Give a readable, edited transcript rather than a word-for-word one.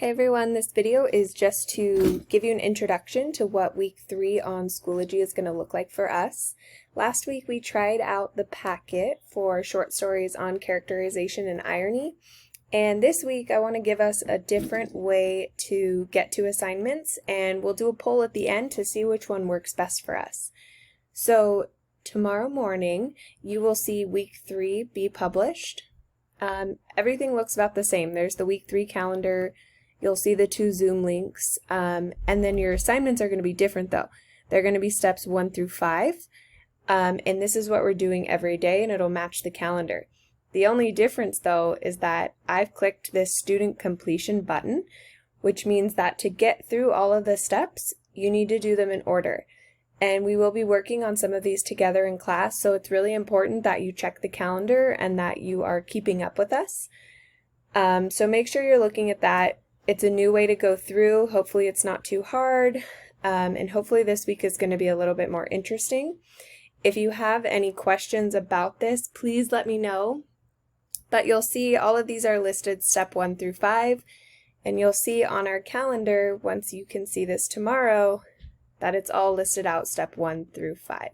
Hey everyone, this video is just to give you an introduction to what week 3 on Schoology is going to look like for us. Last week we tried out the packet for short stories on characterization and irony, and this week I want to give us a different way to get to assignments, and we'll do a poll at the end to see which one works best for us. So tomorrow morning you will see week 3 be published. Everything looks about the same. There's the week 3 calendar. You'll see the 2 Zoom links, and then your assignments are going to be different though. They're going to be steps 1 through 5, and this is what we're doing every day, and it'll match the calendar. The only difference though is that I've clicked this student completion button, which means that to get through all of the steps, you need to do them in order. And we will be working on some of these together in class, so it's really important that you check the calendar and that you are keeping up with us. So make sure you're looking at that. It's a new way to go through. Hopefully it's not too hard, and hopefully this week is going to be a little bit more interesting. If you have any questions about this, please let me know. But you'll see all of these are listed step 1 through 5, and you'll see on our calendar, once you can see this tomorrow, that it's all listed out step 1 through 5.